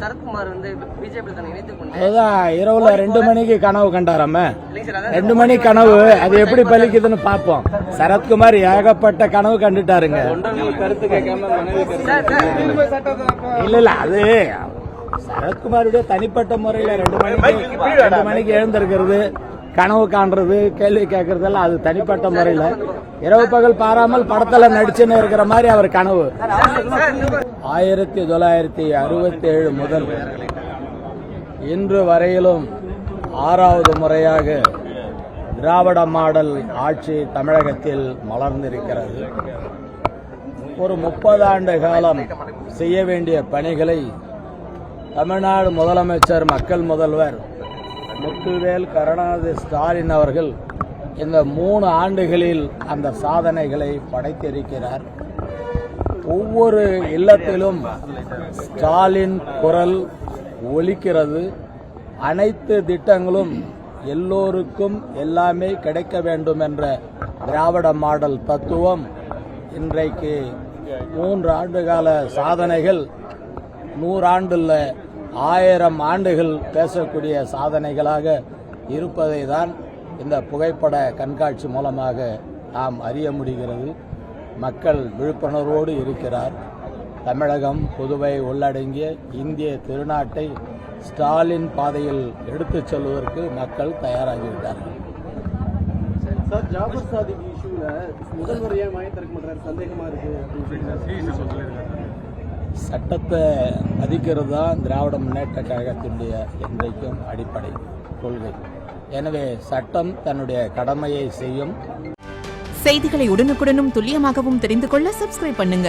சரத்குமார் வந்து பிஜேபி அதுதான் இரவுல 2 மணிக்கு கனவு கண்டாராம 2 மணி கனவு அது எப்படி பலிக்குதுன்னு பாப்போம். சரத்குமார் ஏகப்பட்ட கனவு கண்டுட்டாருங்க. இல்ல அது சரத்குமாருடைய தனிப்பட்ட முறையில 2 மணிக்கு எழுந்திருக்கிறது, கனவு காண்றது, கேள்வி கேட்கறதெல்லாம் அது தனிப்பட்ட முறையில. இரவு பகல் பாராமல் படத்துல நடிச்சுன்னு இருக்கிற மாதிரி அவர் கனவு. 1967 முதல் இன்று வரையிலும் 6வது முறையாக திராவிட மாடல் ஆட்சி தமிழகத்தில் மலர்ந்திருக்கிறது. ஒரு 30 ஆண்டு காலம் செய்ய வேண்டிய பணிகளை தமிழ்நாடு முதலமைச்சர் மக்கள் முதல்வர் முத்துவேல் கருணாநிதி ஸ்டாலின் அவர்கள் இந்த 3 ஆண்டுகளில் அந்த சாதனைகளை படைத்திருக்கிறார். ஒவ்வொரு இல்லத்திலும் ஸ்டாலின் குரல் ஒலிக்கிறது. அனைத்து திட்டங்களும் எல்லோருக்கும் எல்லாமே கிடைக்க வேண்டும் என்ற திராவிட மாடல் தத்துவம் இன்றைக்கு 3 ஆண்டுகால சாதனைகள் 100 ஆண்டுல 1000 ஆண்டுகள் பேசக்கூடிய சாதனைகளாக இருப்பதை தான் இந்த புகைப்பட கண்காட்சி மூலமாக நாம் அறிய முடிகிறது. மக்கள் விழிப்புணர்வோடு இருக்கிறார். தமிழகம், புதுவை உள்ளடங்கிய இந்திய திருநாட்டை ஸ்டாலின் பாதையில் எடுத்துச் செல்வதற்கு மக்கள் தயாராகிவிட்டார்கள். சட்டத்தை மதிக்கிறது தான் திராவிட முன்னேற்ற கழகத்தினுடைய என்றைக்கும் அடிப்படை கொள்கை. எனவே சட்டம் தன்னுடைய கடமையை செய்யும். செய்திகளை உடனுக்குடனும் துல்லியமாகவும் தெரிந்து கொள்ள சப்ஸ்கிரைப் பண்ணுங்க.